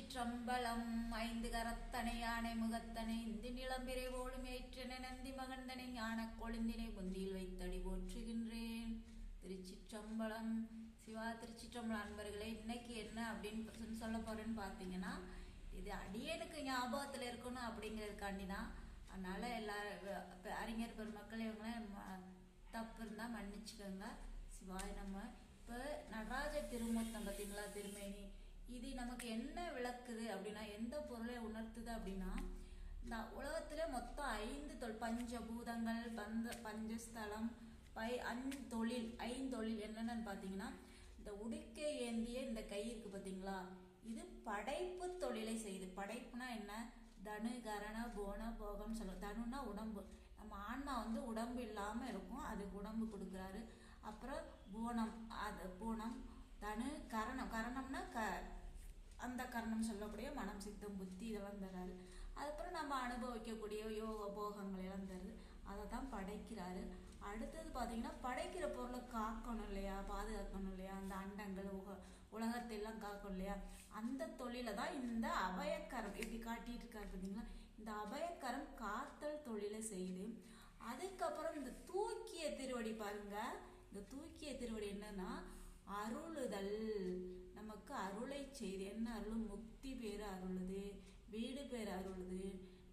திருச்சிற்றம்பலம். ஐந்து கரத்தனை யானை முகத்தனை இந்தி நிலம்பிரை போலும் ஏற்றனை நந்தி மகந்தனை ஞான கொழுந்தினை புந்தியில் வைத்தடி போற்றுகின்றேன். திருச்சிற்றம்பலம். சிவா திருச்சிற்றம்பலம் அன்பர்களே, இன்னைக்கு என்ன அப்படின்னு சொல்ல போறேன்னு பார்த்தீங்கன்னா, இது அடியனுக்கு ஞாபகத்தில் இருக்கணும் அப்படிங்கிறதுக்காண்டி தான். அதனால எல்லாரும் அறிஞர் பெருமக்கள் இவங்கள தப்பு இருந்தால் மன்னிச்சுக்கோங்க. சிவாய். நம்ம இப்போ நடராஜ திருமூர்த்தம் பார்த்தீங்களா, திருமேனி, இது நமக்கு என்ன விளக்குது அப்படின்னா, எந்த பொருளை உணர்த்துது அப்படின்னா, இந்த உலகத்துல மொத்தம் 5 பஞ்சபூதங்கள், பஞ்சஸ்தலம், ஐந்தொழில் என்னென்னு பார்த்தீங்கன்னா, இந்த உடுக்கை ஏந்திய இந்த கை இருக்கு பார்த்தீங்களா, இது படைப்பு தொழிலை செய்யுது. படைப்புனா என்ன? தனு கரண போன போகம் சொல்லுவோம். தனுன்னா உடம்பு, நம்ம ஆன்மா உடம்பு இல்லாமல் இருக்கும், அதுக்கு உடம்பு கொடுக்குறாரு. அப்புறம் போனம், அது போனம். தனு கரணம், கரணம்னா அந்த கரணம் சொல்லக்கூடிய மனம் சித்தம் புத்தி இதெல்லாம் தராரு. அதுக்கப்புறம் நம்ம அனுபவிக்கக்கூடிய யோக போகங்கள் எல்லாம் தருது. அதை தான் படைக்கிறாரு. அடுத்தது பார்த்தீங்கன்னா, படைக்கிற பொருளை காக்கணும் இல்லையா, பாதுகாக்கணும் இல்லையா, அந்த அண்டங்கள் உலகத்தை எல்லாம் காக்கணும் இல்லையா, அந்த தொழிலை தான் இந்த அபயக்கரம் எப்படி காட்டிட்டு இருக்காரு பார்த்தீங்களா. இந்த அபயக்கரம் காத்தல் தொழிலை செய்யுது. அதுக்கப்புறம் இந்த தூக்கிய திருவடி பாருங்க. இந்த தூக்கிய திருவடி என்னன்னா, அருளுதல். நமக்கு அருளை செய்து என்ன அருள்? முக்தி பேர் அருளுது, வீடு பேர் அருளுது,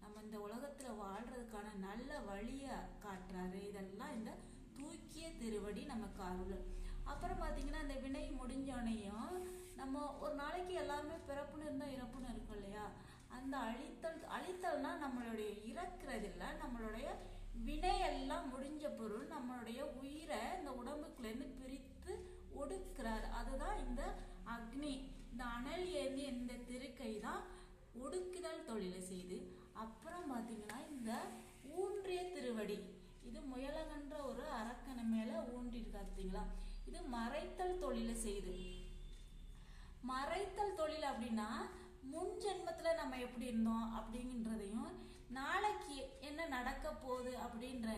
நம்ம இந்த உலகத்துல வாழ்றதுக்கான நல்ல வழிய காட்டுறாரு. இதெல்லாம் இந்த தூக்கிய திருவடி நமக்கு அருள். அப்புறம் பாத்தீங்கன்னா, இந்த வினை முடிஞ்சோனையும் நம்ம ஒரு நாளைக்கு எல்லாருமே பிறப்புன்னு இருந்தா இறப்புன்னு இருக்கும் இல்லையா, அந்த அழித்தல்னா நம்மளுடைய இறக்குறது இல்லை, நம்மளுடைய வினையெல்லாம் முடிஞ்ச பொருள் நம்மளுடைய உயிரை இந்த உடம்புக்குள்ள இருந்து பிரித்து ஒடுக்கிறார். அதுதான் இந்த அக்னி, இந்த அனல் ஏந்தி இந்த திருக்கை தான் ஒடுக்குதல் தொழிலை செய்து. அப்புறம் பாத்தீங்கன்னா, இந்த ஊன்றிய திருவடி, இது முயலகன்ற ஒரு அரக்கனை மேல ஊன்றி பார்த்தீங்களா, இது மறைத்தல் தொழிலை செய்து. மறைத்தல் தொழில் அப்படின்னா, முன் ஜென்மத்துல நம்ம எப்படி இருந்தோம் அப்படின்றதையும், நாளைக்கு என்ன நடக்க போகுது அப்படின்ற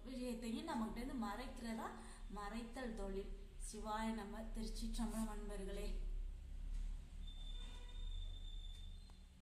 விஷயத்தையும் நமக்கிட்ட இருந்து மறைக்கிறதா மறைத்தல் தொழில். சிவாய நம்ம. திருச்சிற்றம்பலம் அன்பர்களே.